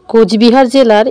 কোচবিহার জেলার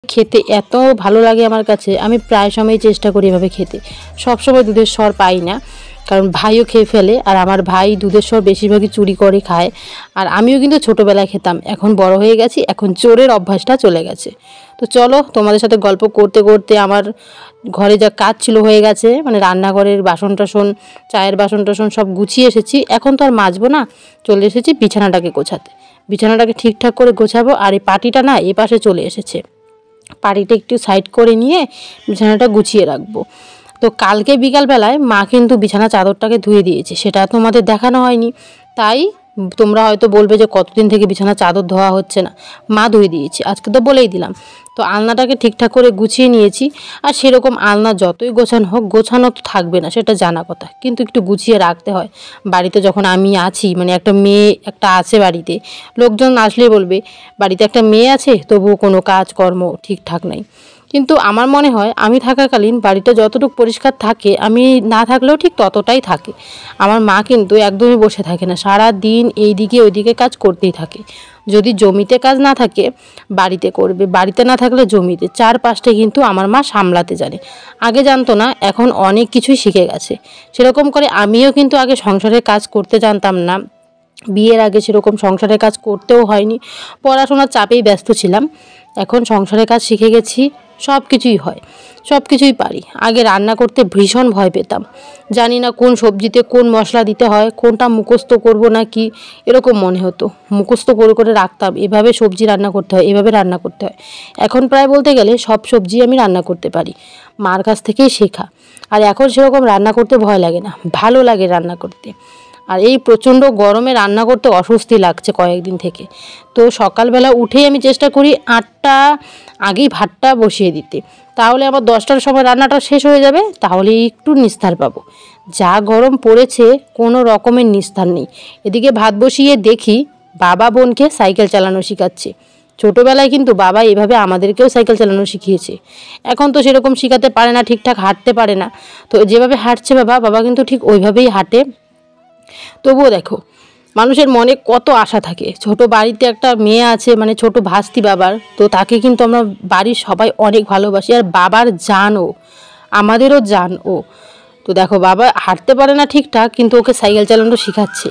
খেতে এত ভালো লাগে আমার কাছে, আমি প্রায় সময় চেষ্টা করি এভাবে খেতে। সবসময় দুধের স্বর পাই না, কারণ ভাইও খেয়ে ফেলে, আর আমার ভাই দুধের স্বর বেশিরভাগই চুরি করে খায়। আর আমিও কিন্তু ছোটোবেলায় খেতাম, এখন বড় হয়ে গেছি, এখন চোরের অভ্যাসটা চলে গেছে। তো চলো, তোমাদের সাথে গল্প করতে করতে আমার ঘরে যা কাজ ছিল হয়ে গেছে, মানে রান্নাঘরের বাসন টাসন, চায়ের বাসন টাসন সব গুছিয়ে এসেছি। এখন তো আর মাজবো না, চলে এসেছি বিছানাটাকে গোছাতে। বিছানাটাকে ঠিকঠাক করে গোছাবো। আর এই পাটিটা না এ পাশে চলে এসেছে, পাটিটা একটু সাইড করে নিয়ে বিছানাটা গুছিয়ে রাখবো। তো কালকে বিকালবেলায় মা কিন্তু বিছানা চাদরটাকে ধুয়ে দিয়েছে, সেটা তোমাদের দেখানো হয়নি। তাই তোমরা হয়তো বলবে যে কতদিন থেকে বিছানা চাদর ধোয়া হচ্ছে না, মা ধুয়ে দিয়েছে, আজকে তো বলেই দিলাম। তো আলনাটাকে ঠিকঠাক করে গুছিয়ে নিয়েছি। আর সেরকম আলনা যতই গোছানো হোক, গোছানো তো থাকবে না, সেটা জানা কথা, কিন্তু একটু গুছিয়ে রাখতে হয়। বাড়িতে যখন আমি আছি, মানে একটা মেয়ে একটা আছে বাড়িতে, লোকজন আসলে বলবে বাড়িতে একটা মেয়ে আছে তবুও কোনো কাজকর্ম ঠিকঠাক নাই। কিন্তু আমার মনে হয় আমি থাকাকালীন বাড়িটা যতটুকু পরিষ্কার থাকে, আমি না থাকলেও ঠিক ততটাই থাকে। আমার মা কিন্তু একদমই বসে থাকে না, সারা দিন এইদিকে ওইদিকে কাজ করতেই থাকে। যদি জমিতে কাজ না থাকে বাড়িতে করবে, বাড়িতে না থাকলে জমিতে, চারপাশটা কিন্তু আমার মা সামলাতে জানে। আগে জানতো না, এখন অনেক কিছুই শিখে গেছে। সেরকম করে আমিও কিন্তু আগে সংসারের কাজ করতে জানতাম না, বিয়ের আগে সেরকম সংসারের কাজ করতেও হয়নি, পড়াশোনার চাপেই ব্যস্ত ছিলাম। এখন সংসারের কাজ শিখে গেছি, সব কিছুই হয়, সব কিছুই পারি। আগে রান্না করতে ভীষণ ভয় পেতাম, জানি না কোন সবজিতে কোন মশলা দিতে হয়, কোনটা মুখস্থ করব না কি এরকম মনে হতো। মুখস্থ করে করে রাখতাম, এভাবে সবজি রান্না করতে হয়, এভাবে রান্না করতে হয়। এখন প্রায় বলতে গেলে সব সবজি আমি রান্না করতে পারি, মার কাছ থেকেই শেখা। আর এখন সেরকম রান্না করতে ভয় লাগে না, ভালো লাগে রান্না করতে। আর এই প্রচণ্ড গরমে রান্না করতে অস্বস্তি লাগছে কয়েকদিন থেকে। তো সকালবেলা উঠেই আমি চেষ্টা করি 8টা আগেই ভাতটা বসিয়ে দিতে, তাহলে আমার 10টার সময় রান্নাটা শেষ হয়ে যাবে, তাহলে একটু নিস্তার পাবো। যা গরম পড়েছে, কোনো রকমের নিস্তার নেই। এদিকে ভাত বসিয়ে দেখি বাবা বোনকে সাইকেল চালানো শেখাচ্ছে। ছোটোবেলায় কিন্তু বাবা এভাবে আমাদেরকেও সাইকেল চালানো শিখিয়েছে। এখন তো সেরকম শেখাতে পারে না, ঠিকঠাক হাঁটতে পারে না। তো যেভাবে হাঁটছে বাবা কিন্তু ঠিক ওইভাবেই হাঁটে। তবুও দেখো, মানুষের মনে কত আশা থাকে। ছোট বাড়িতে একটা মেয়ে আছে, মানে ছোট ভাস্তি বাবার, তো তাকে কিন্তু আমরা বাড়ির সবাই অনেক ভালোবাসি। আর বাবার জান ও, আমাদেরও জান ও। তো দেখো, বাবা হাঁটতে পারে না ঠিকঠাক, কিন্তু ওকে সাইকেল চালানো শেখাচ্ছে।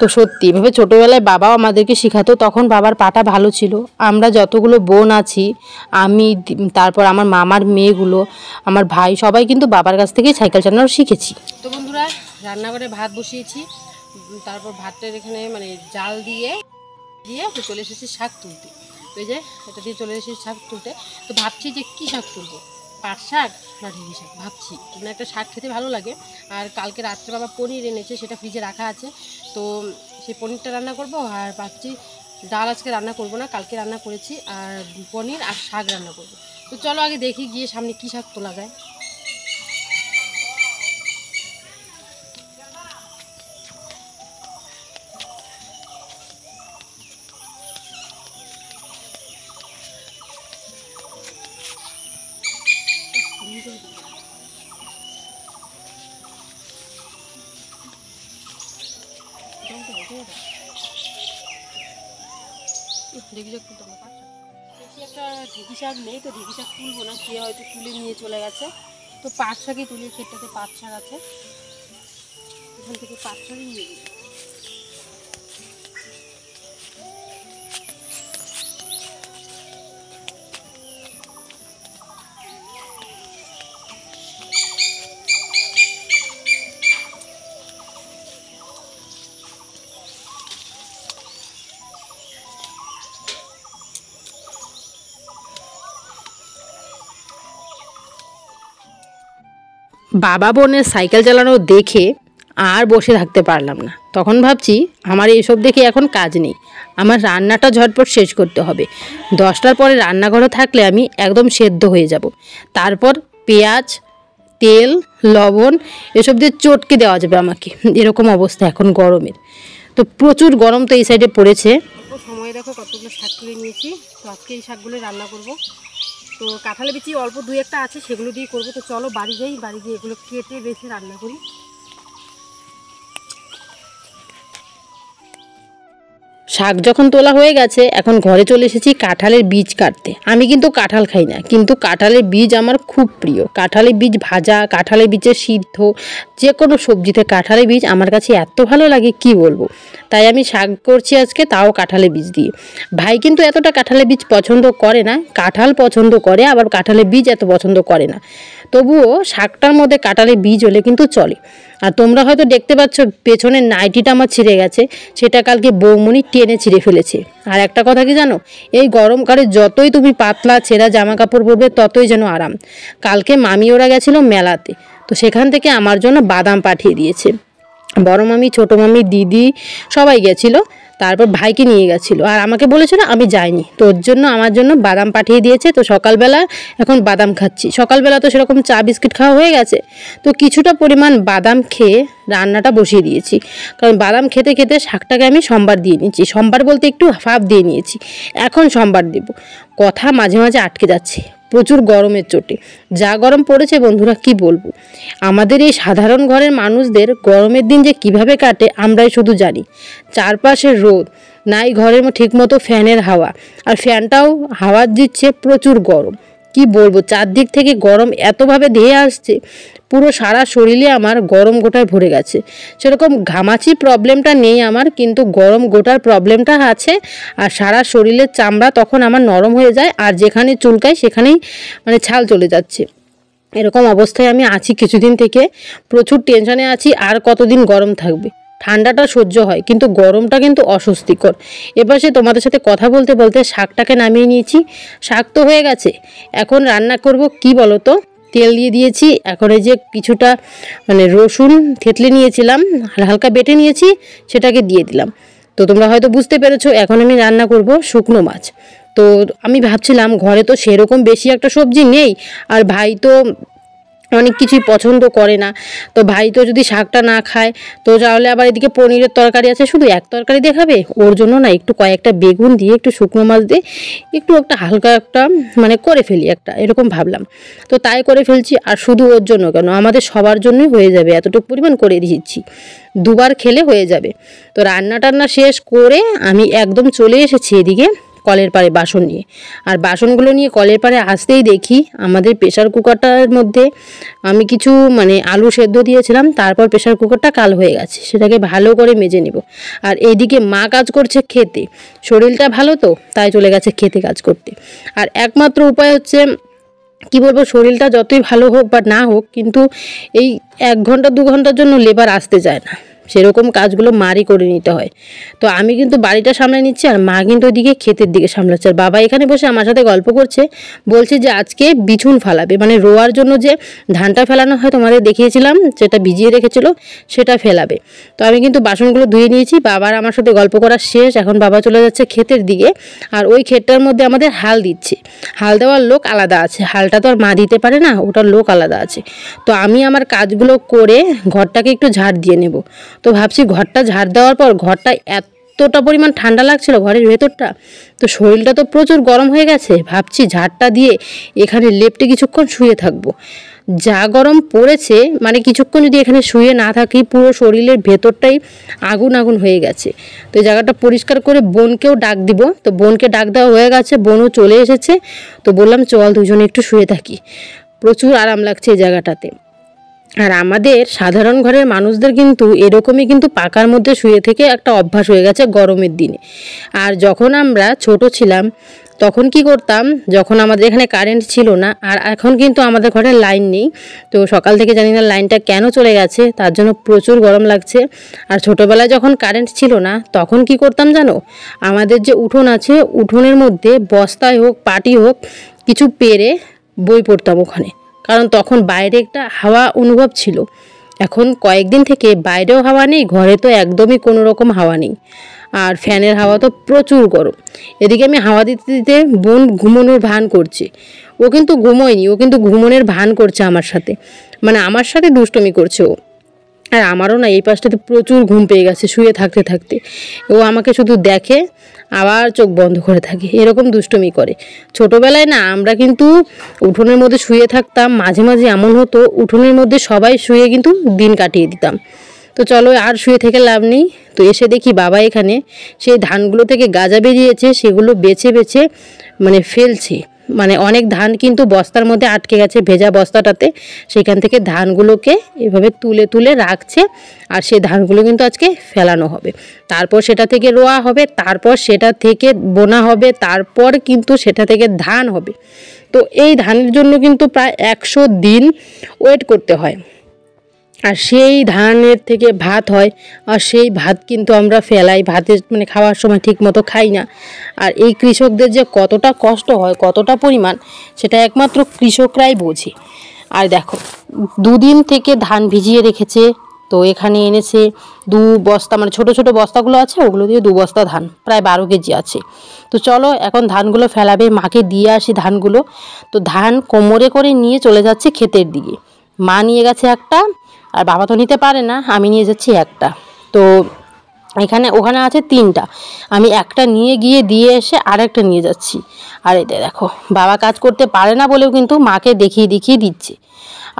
তো সত্যি এভাবে ছোটোবেলায় বাবাও আমাদেরকে শেখাতো, তখন বাবার পাটা ভালো ছিল। আমরা যতগুলো বোন আছি, আমি, তারপর আমার মামার মেয়েগুলো, আমার ভাই, সবাই কিন্তু বাবার কাছ থেকেই সাইকেল চালানো শিখেছি। তো বন্ধুরা, রান্নাঘরে ভাত বসিয়েছি, তারপর ভাতটার এখানে মানে জাল দিয়ে চলে এসেছি শাক তুলতে। ওই যে এটা দিয়ে চলে এসেছি শাক তুলতে। তো ভাবছি যে কী শাক তুলবো, পাট শাক না ঢেঁড়ি শাক, ভাবছি। মানে একটা শাক খেতে ভালো লাগে। আর কালকে রাত্রে বাবা পনির এনেছে, সেটা ফ্রিজে রাখা আছে, তো সেই পনিরটা রান্না করব। আর ভাবছি ডাল আজকে রান্না করব না, কালকে রান্না করেছি, আর পনির আর শাক রান্না করব। তো চলো আগে দেখি গিয়ে সামনে কী শাক তোলা যায়। ঢেঁকি শাক তুলতে হবে, দেখি একটা ঢেঁকি শাক নেই, তো ঢেঁকি শাক তুলবো না, কে হয়তো তুলে নিয়ে চলে গেছে। তো পাট শাকই তুলি, ক্ষেতটাতে পাট শাক আছে, এখান থেকে পাট শাকই নিয়ে দিই। বাবা বোনের সাইকেল চালানো দেখে আর বসে থাকতে পারলাম না। তখন ভাবছি আমার এইসব দেখে এখন কাজ নেই, আমার রান্নাটা ঝটপট শেষ করতে হবে। 10টার পরে রান্নাঘরে থাকলে আমি একদম সেদ্ধ হয়ে যাব। তারপর পেঁয়াজ, তেল, লবণ এসব দিয়ে চটকে দেওয়া যাবে আমাকে, এরকম অবস্থা এখন গরমের। তো প্রচুর গরম তো এই সাইডে পড়েছে। সময় দেখো কতগুলো শাক তুলে নিয়েছি, তো আজকে এই শাকগুলো রান্না করব। তো কাঁঠালের বিচি অল্প 2-1টা আছে, সেগুলো দিয়ে করবো। তো চলো বাড়ি যাই, বাড়ি গিয়ে এগুলো কেটে বেছে রান্না করি। শাক যখন তোলা হয়ে গেছে, এখন ঘরে চলে এসেছি কাঁঠালের বীজ কাটতে। আমি কিন্তু কাঁঠাল খাই না, কিন্তু কাঁঠালের বীজ আমার খুব প্রিয়। কাঁঠালের বীজ ভাজা, কাঁঠালের বীজের সিদ্ধ, যে কোনো সবজিতে কাঁঠালের বীজ আমার কাছে এত ভালো লাগে কি বলবো। তাই আমি শাক করছি আজকে, তাও কাঁঠালের বীজ দিয়ে। ভাই কিন্তু এতটা কাঁঠালের বীজ পছন্দ করে না, কাঁঠাল পছন্দ করে, আবার কাঁঠালের বীজ এত পছন্দ করে না। তবুও শাকটার মধ্যে কাঁঠালের বীজ হলে কিন্তু চলে। আর তোমরা হয়তো দেখতে পাচ্ছ পেছনের নাইটিটা আমার ছিঁড়ে গেছে, সেটা কালকে বৌমনি টেনে ছিঁড়ে ফেলেছে। আর একটা কথা কি জানো, এই গরমকালে যতই তুমি পাতলা ছেঁড়া জামা কাপড় পরবে ততই যেন আরাম। কালকে মামি ওরা গেছিলো মেলাতে, তো সেখান থেকে আমার জন্য বাদাম পাঠিয়ে দিয়েছে। বড় মামি, ছোটো মামি, দিদি সবাই গেছিলো, তারপর ভাইকে নিয়ে গেছিলো, আর আমাকে বলেছিল আমি যাইনি, তো ওর জন্য আমার জন্য বাদাম পাঠিয়ে দিয়েছে। তো সকালবেলা এখন বাদাম খাচ্ছি। সকালবেলা তো সেরকম চা বিস্কিট খাওয়া হয়ে গেছে, তো কিছুটা পরিমাণ বাদাম খেয়ে রান্নাটা বসিয়ে দিয়েছি। কারণ বাদাম খেতে খেতে শাকটাকে আমি সম্বার দিয়ে নিয়েছি, সম্বার বলতে একটু ভাপ দিয়ে নিয়েছি, এখন সম্বার দেব। কথা মাঝে মাঝে আটকে যাচ্ছে, প্রচুর গরমের চোটে। যা গরম পড়েছে বন্ধুরা কি বলবো। আমাদের এই সাধারণ ঘরের মানুষদের গরমের দিন যে কিভাবে কাটে আমরাই শুধু জানি। চারপাশে রোদ, নাই ঘরের ঠিকমতো ফ্যানের হাওয়া, আর ফ্যানটাও হাওয়া দিচ্ছে প্রচুর গরম। কি বলবো, চারদিক থেকে গরম এতভাবে ধেয়ে আসছে, পুরো সারা শরীরে আমার গরম গোটায় ভরে গেছে। সেরকম ঘামাচি প্রবলেমটা নেই আমার, কিন্তু গরম গোটার প্রবলেমটা আছে। আর সারা শরীরের চামড়া তখন আমার নরম হয়ে যায়, আর যেখানে চুলকায় সেখানেই মানে ছাল চলে যাচ্ছে। এরকম অবস্থায় আমি আছি কিছুদিন থেকে, প্রচুর টেনশনে আছি। আর কতদিন গরম থাকবে? ঠান্ডাটা সহ্য হয়, কিন্তু গরমটা কিন্তু অস্বস্তিকর। এবার সে তোমাদের সাথে কথা বলতে বলতে শাকটাকে নামিয়ে নিয়েছি। শাক তো হয়ে গেছে, এখন রান্না করব কি বলো তো। তেল দিয়ে দিয়েছি, এখন এই যে কিছুটা মানে রসুন থেতলে নিয়েছিলাম, হালকা বেটে নিয়েছি, সেটাকে দিয়ে দিলাম। তো তোমরা হয়তো বুঝতে পেরেছো, এখন আমি রান্না করব শুকনো মাছ। তো আমি ভাবছিলাম ঘরে তো সেরকম বেশি একটা সবজি নেই, আর ভাই তো অনেক কিছুই পছন্দ করে না। তো ভাই তো যদি শাকটা না খায়, তো তাহলে আবার এদিকে পনিরের তরকারি আছে, শুধু এক তরকারি দিয়ে খাবে। ওর জন্য না একটু কয়েকটা বেগুন দিয়ে, একটু শুকনো মাছ দিয়ে, একটু একটা হালকা একটা মানে করে ফেলি একটা, এরকম ভাবলাম। তো তাই করে ফেলছি। আর শুধু ওর জন্য কেন, আমাদের সবার জন্যই হয়ে যাবে, এতটুকু পরিমাণ করে দিয়েছি, দুবার খেলে হয়ে যাবে। তো রান্না টান্না শেষ করে আমি একদম চলে এসেছি এদিকে কলের পাড়ে বাসন নিয়ে। আর বাসনগুলো নিয়ে কলের পাড়ে আসতেই দেখি আমাদের প্রেশার কুকারটার মধ্যে আমি কিছু মানে আলু সেদ্ধ দিয়েছিলাম, তারপর প্রেশার কুকারটা কাল হয়ে গেছে, সেটাকে ভালো করে মেজে নেব। আর এইদিকে মা কাজ করছে খেতে, শরীরটা ভালো তো তাই চলে গেছে খেতে কাজ করতে। আর একমাত্র উপায় হচ্ছে কি বলবো, শরীরটা যতই ভালো হোক বা না হোক, কিন্তু এই 1 ঘন্টা 2 ঘন্টার জন্য লেবার আসতে যায় না, সেরকম কাজগুলো মারই করে নিতে হয়। তো আমি কিন্তু বাড়িটা সামলে নিচ্ছি, আর মা কিন্তু ওইদিকে ক্ষেতের দিকে সামলাচ্ছে। আর বাবা এখানে বসে আমার সাথে গল্প করছে, বলছে যে আজকে বিছুন ফেলাবে, মানে রোয়ার জন্য যে ধানটা ফেলানো হয় তোমাদের দেখিয়েছিলাম, যেটা ভিজিয়ে রেখেছিল সেটা ফেলাবে। তো আমি কিন্তু বাসনগুলো ধুয়ে নিয়েছি, বাবার আমার সাথে গল্প করা শেষ। এখন বাবা চলে যাচ্ছে ক্ষেতের দিকে, আর ওই ক্ষেতটার মধ্যে আমাদের হাল দিচ্ছে। হাল দেওয়ার লোক আলাদা আছে, হালটা তো আর মা দিতে পারে না, ওটার লোক আলাদা আছে। তো আমি আমার কাজগুলো করে ঘরটাকে একটু ঝাড় দিয়ে নেব। তো ভাবছি ঘরটা ঝাড় দেওয়ার পর ঘরটা এতটা পরিমাণ ঠান্ডা লাগছিল ঘরের ভেতরটা, তো শরীরটা তো প্রচুর গরম হয়ে গেছে। ভাবছি ঝাড়টা দিয়ে এখানে লেপটে কিছুক্ষণ শুয়ে থাকবো। যা গরম পড়েছে, মানে কিছুক্ষণ যদি এখানে শুয়ে না থাকি, পুরো শরীরের ভেতরটাই আগুন আগুন হয়ে গেছে। তো এই জায়গাটা পরিষ্কার করে বোনকেও ডাক দিব। তো বোনকে ডাক দেওয়া হয়ে গেছে, বোনও চলে এসেছে। তো বললাম চল দুজনে একটু শুয়ে থাকি, প্রচুর আরাম লাগছে এই জায়গাটাতে। আর আমাদের সাধারণ ঘরের মানুষদের কিন্তু এরকমই কিন্তু পাকার মধ্যে শুয়ে থেকে একটা অভ্যাস হয়ে গেছে গরমের দিনে। আর যখন আমরা ছোট ছিলাম তখন কি করতাম, যখন আমাদের এখানে কারেন্ট ছিল না, আর এখন কিন্তু আমাদের ঘরে লাইন নেই, তো সকাল থেকে জানি না লাইনটা কেন চলে গেছে, তার জন্য প্রচুর গরম লাগছে। আর ছোটোবেলায় যখন কারেন্ট ছিল না তখন কি করতাম জানো, আমাদের যে উঠোন আছে, উঠোনের মধ্যে বস্তায় হোক পাটি হোক কিছু পেরে বই পড়তাম ওখানে, কারণ তখন বাইরে একটা হাওয়া অনুভব ছিল। এখন কয়েকদিন থেকে বাইরেও হাওয়া নেই, ঘরে তো একদমই কোনো রকম হাওয়া নেই, আর ফ্যানের হাওয়া তো প্রচুর গরম। এদিকে আমি হাওয়া দিতে দিতে বোন ঘুমোনোর ভান করছে, ও কিন্তু ঘুমোয়নি, ও কিন্তু ঘুমোনোর ভান করছে আমার সাথে, মানে আমার সাথে দুষ্টুমি করছে ও। আর আমারও না এই পাশটাতে প্রচুর ঘুম পেয়ে গেছে শুয়ে থাকতে থাকতে। ও আমাকে শুধু দেখে আবার চোখ বন্ধ করে থাকে, এরকম দুষ্টুমি করে। ছোটোবেলায় না আমরা কিন্তু উঠোনের মধ্যে শুয়ে থাকতাম, মাঝে মাঝে এমন হতো উঠোনের মধ্যে সবাই শুয়ে কিন্তু দিন কাটিয়ে দিতাম। তো চলো আর শুয়ে থেকে লাভ নেই। তো এসে দেখি বাবা এখানে সেই ধানগুলো থেকে গাজা বেরিয়েছে, সেগুলো বেছে বেছে মানে ফেলছে। মানে অনেক ধান কিন্তু বস্তার মধ্যে আটকে গেছে, ভেজা বস্তাটাতে, সেখান থেকে ধানগুলোকে এভাবে তুলে তুলে রাখছে। আর সেই ধানগুলো কিন্তু আজকে ফেলানো হবে, তারপর সেটা থেকে রোয়া হবে, তারপর সেটা থেকে বোনা হবে, তারপর কিন্তু সেটা থেকে ধান হবে। তো এই ধানের জন্য কিন্তু প্রায় 100 দিন ওয়েট করতে হয়। আর সেই ধানের থেকে ভাত হয়, আর সেই ভাত কিন্তু আমরা ফেলাই, ভাতের মানে খাওয়ার সময় ঠিক মতো খাই না। আর এই কৃষকদের যে কতটা কষ্ট হয়, কতটা পরিমাণ, সেটা একমাত্র কৃষকরাই বোঝে। আর দেখো 2 দিন থেকে ধান ভিজিয়ে রেখেছে, তো এখানে এনেছে 2 বস্তা, মানে ছোটো ছোটো বস্তাগুলো আছে ওগুলো দিয়ে 2 বস্তা ধান, প্রায় 12 কেজি আছে। তো চলো এখন ধানগুলো ফেলাবে, মাকে দিয়ে আসি ধানগুলো। তো ধান কোমরে করে নিয়ে চলে যাচ্ছে ক্ষেতের দিকে, মা নিয়ে গেছে একটা, আর বাবা তো নিতে পারে না, আমি নিয়ে যাচ্ছি একটা। তো এখানে ওখানে আছে 3টা, আমি একটা নিয়ে গিয়ে দিয়ে এসে আরেকটা নিয়ে যাচ্ছি। আর এতে দেখো বাবা কাজ করতে পারে না বলেও কিন্তু মাকে দেখিয়ে দেখিয়ে দিচ্ছে।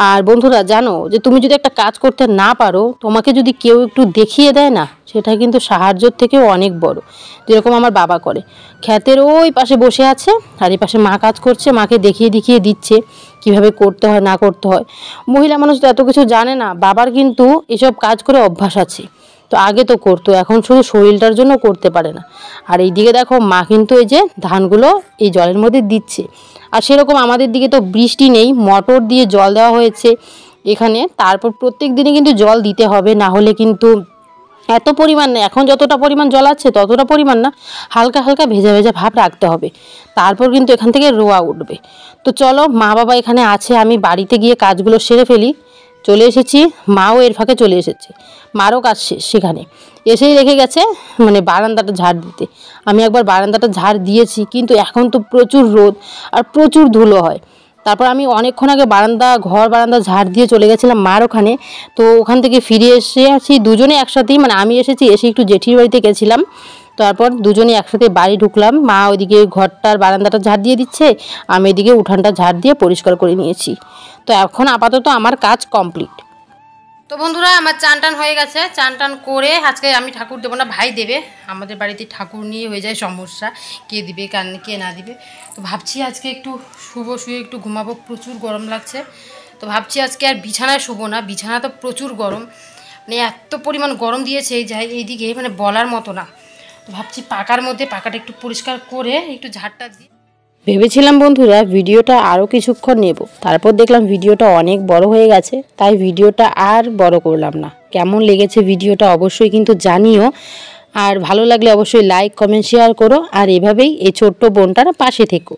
আর বন্ধুরা জানো যে তুমি যদি একটা কাজ করতে না পারো, তোমাকে যদি কেউ একটু দেখিয়ে দেয় না, সেটা কিন্তু সাহায্যের থেকেও অনেক বড়। যেরকম আমার বাবা করে, ক্ষেতের ওই পাশে বসে আছে আর এই পাশে মা কাজ করছে, মাকে দেখিয়ে দেখিয়ে দিচ্ছে কিভাবে করতে হয় না করতে হয়। মহিলা মানুষ তো এত কিছু জানে না, বাবার কিন্তু এসব কাজ করে অভ্যাস আছে। তো আগে তো করতো, এখন শুধু শরীরটার জন্য করতে পারে না। আর এইদিকে দেখো মা কিন্তু এই যে ধানগুলো এই জলের মধ্যে দিচ্ছে। আর সেরকম আমাদের দিকে তো বৃষ্টি নেই, মোটর দিয়ে জল দেওয়া হয়েছে এখানে। তারপর প্রত্যেক দিনই কিন্তু জল দিতে হবে, না হলে কিন্তু এত পরিমাণ না, এখন যতটা পরিমাণ জল আছে ততটা পরিমাণ না, হালকা হালকা ভেজা ভেজা ভাব রাখতে হবে, তারপর কিন্তু এখান থেকে রোয়া উঠবে। তো চলো, মা বাবা এখানে আছে, আমি বাড়িতে গিয়ে কাজগুলো সেরে ফেলি। চলে এসেছি, মাও এর ফাঁকে চলে এসেছে, মারও কাজ শেষ। সেখানে এসেই রেখে গেছে মানে বারান্দাটা ঝাড় দিতে। আমি একবার বারান্দাটা ঝাড় দিয়েছি, কিন্তু এখন তো প্রচুর রোদ আর প্রচুর ধুলো হয়। তারপর আমি অনেকক্ষণ আগে বারান্দা ঝাড় দিয়ে চলে গেছিলাম মার ওখানে। তো ওখান থেকে ফিরে এসে আছি দুজনে একসাথেই, মানে আমি এসে একটু জেঠির বাড়িতে গেছিলাম। তারপর দুজনে একসাথে বাড়ি ঢুকলাম, মা ওইদিকে ঘরটার বারান্দাটা ঝাড় দিয়ে দিচ্ছে, আমি এদিকে উঠানটা ঝাড় দিয়ে পরিষ্কার করে নিয়েছি। তো এখন আপাতত আমার কাজ কমপ্লিট। তো বন্ধুরা আমার চান টান হয়ে গেছে, চান টান করে আজকে আমি ঠাকুর দেবো না, ভাই দেবে। আমাদের বাড়িতে ঠাকুর নিয়ে হয়ে যায় সমস্যা, কে দিবে কে না দিবে। তো ভাবছি আজকে একটু শুয়ে একটু ঘুমাবো, প্রচুর গরম লাগছে। তো ভাবছি আজকে আর বিছানায় শুবো না, বিছানা তো প্রচুর গরম, মানে এত পরিমাণ গরম দিয়েছে এইদিকে মানে বলার মতো না। তো ভাবছি পাকাটা একটু পরিষ্কার করে একটু ঝাড়টা দিই। ভেবেছিলাম বন্ধুরা ভিডিওটা আরও কিছুক্ষণ নেব, তারপর দেখলাম ভিডিওটা অনেক বড় হয়ে গেছে, তাই ভিডিওটা আর বড় করলাম না। কেমন লেগেছে ভিডিওটা অবশ্যই কিন্তু জানিও, আর ভালো লাগলে অবশ্যই লাইক কমেন্ট শেয়ার করো, আর এভাবেই এই ছোট্ট বোনটার পাশে থেকো।